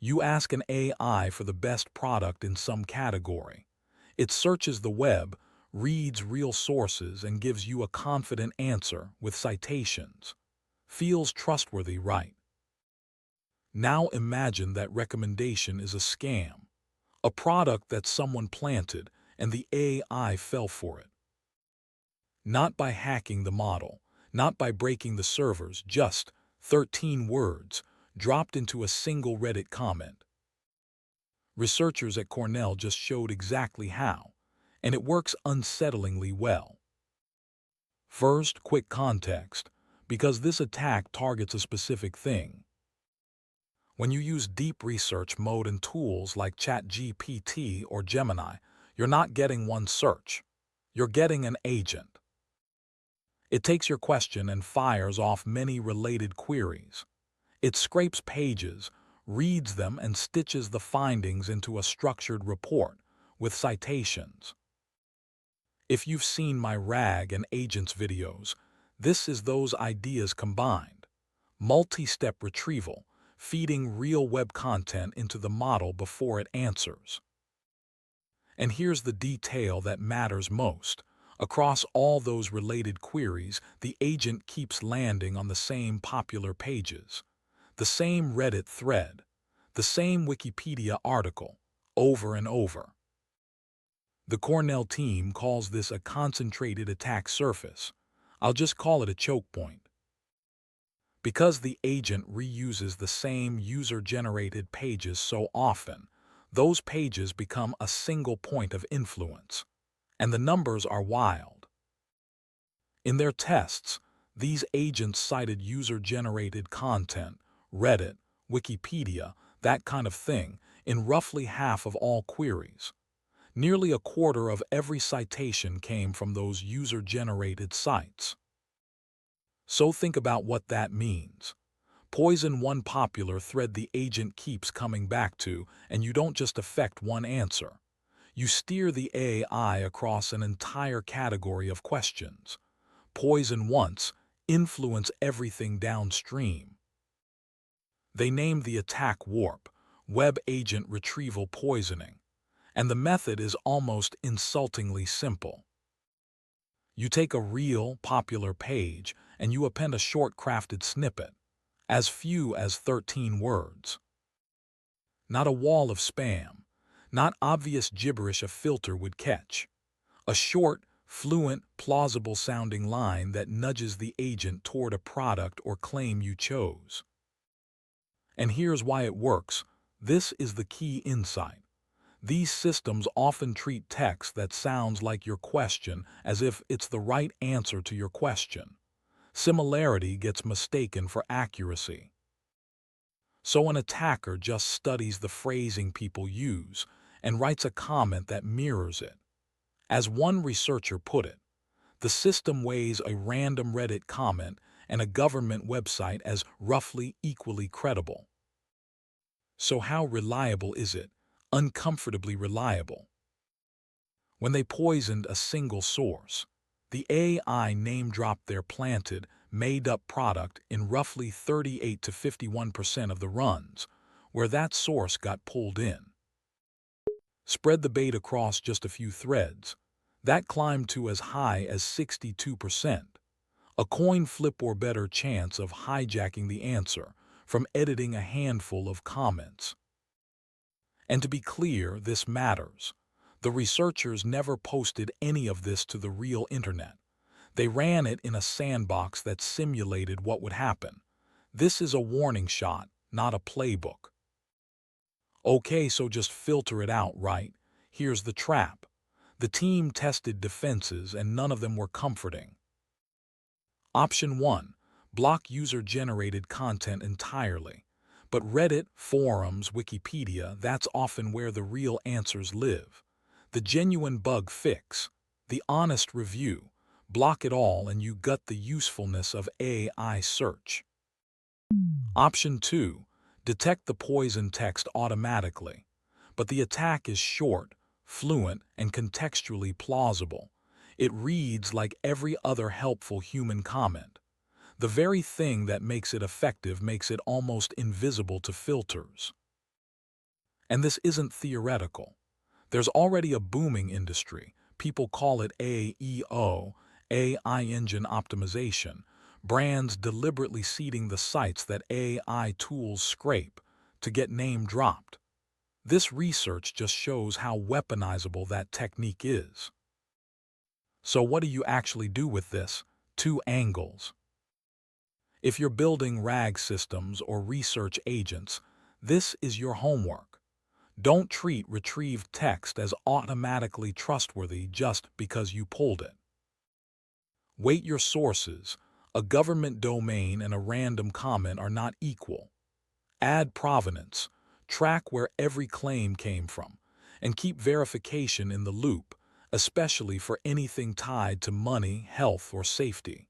You ask an AI for the best product in some category. It searches the web, reads real sources, and gives you a confident answer with citations. Feels trustworthy, right? Now imagine that recommendation is a scam, a product that someone planted and the AI fell for it. Not by hacking the model, not by breaking the servers, just 13 words dropped into a single Reddit comment. Researchers at Cornell just showed exactly how, and it works unsettlingly well. First, quick context, because this attack targets a specific thing. When you use deep research mode and tools like ChatGPT or Gemini, you're not getting one search. You're getting an agent. It takes your question and fires off many related queries. It scrapes pages, reads them, and stitches the findings into a structured report with citations. If you've seen my RAG and agents videos, this is those ideas combined. Multi-step retrieval, feeding real web content into the model before it answers. And here's the detail that matters most. Across all those related queries, the agent keeps landing on the same popular pages, the same Reddit thread, the same Wikipedia article, over and over. The Cornell team calls this a concentrated attack surface. I'll just call it a choke point. Because the agent reuses the same user-generated pages so often, those pages become a single point of influence, and the numbers are wild. In their tests, these agents cited user-generated content, Reddit, Wikipedia, that kind of thing, in roughly half of all queries. Nearly a quarter of every citation came from those user-generated sites. So think about what that means. Poison one popular thread the agent keeps coming back to, and you don't just affect one answer. You steer the AI across an entire category of questions. Poison once, influence everything downstream. They named the attack WARP, Web Agent Retrieval Poisoning, and the method is almost insultingly simple. You take a real, popular page and you append a short-crafted snippet, as few as 13 words. Not a wall of spam, not obvious gibberish a filter would catch. A short, fluent, plausible-sounding line that nudges the agent toward a product or claim you chose. And here's why it works. This is the key insight. These systems often treat text that sounds like your question as if it's the right answer to your question. Similarity gets mistaken for accuracy. So an attacker just studies the phrasing people use and writes a comment that mirrors it. As one researcher put it, the system weighs a random Reddit comment and a government website as roughly equally credible. So how reliable is it? Uncomfortably reliable. When they poisoned a single source, the AI name-dropped their planted, made-up product in roughly 38 to 51% of the runs, where that source got pulled in. Spread the bait across just a few threads. That climbed to as high as 62%. A coin flip or better chance of hijacking the answer from editing a handful of comments. And to be clear, this matters. The researchers never posted any of this to the real internet. They ran it in a sandbox that simulated what would happen. This is a warning shot, not a playbook. Okay, so just filter it out, right? Here's the trap. The team tested defenses and none of them were comforting. Option 1. Block user-generated content entirely. But Reddit, forums, Wikipedia, that's often where the real answers live. The genuine bug fix, the honest review, block it all and you gut the usefulness of AI search. Option 2. Detect the poison text automatically. But the attack is short, fluent, and contextually plausible. It reads like every other helpful human comment. The very thing that makes it effective makes it almost invisible to filters. And this isn't theoretical. There's already a booming industry. People call it AEO, AI engine optimization, brands deliberately seeding the sites that AI tools scrape to get name dropped. This research just shows how weaponizable that technique is. So what do you actually do with this? Two angles. If you're building RAG systems or research agents, this is your homework. Don't treat retrieved text as automatically trustworthy just because you pulled it. Weight your sources. A government domain and a random comment are not equal. Add provenance. Track where every claim came from, and keep verification in the loop, especially for anything tied to money, health, or safety.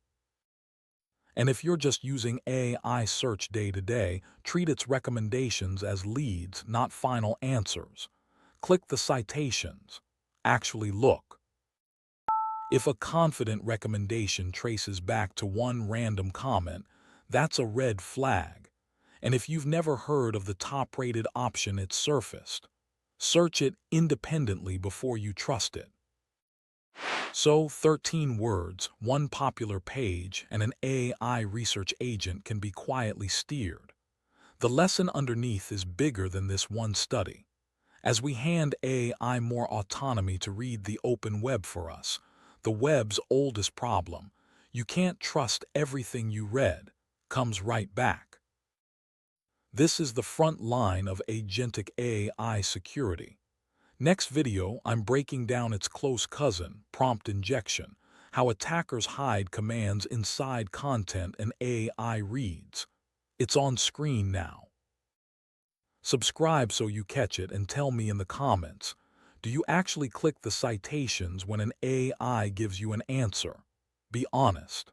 And if you're just using AI search day to day, treat its recommendations as leads, not final answers. Click the citations. Actually look. If a confident recommendation traces back to one random comment, that's a red flag. And if you've never heard of the top-rated option it surfaced, search it independently before you trust it. So, 13 words, one popular page, and an AI research agent can be quietly steered. The lesson underneath is bigger than this one study. As we hand AI more autonomy to read the open web for us, the web's oldest problem, you can't trust everything you read, comes right back. This is the front line of agentic AI security. Next video, I'm breaking down its close cousin, prompt injection, how attackers hide commands inside content and AI reads. It's on screen now. Subscribe so you catch it and tell me in the comments, do you actually click the citations when an AI gives you an answer? Be honest.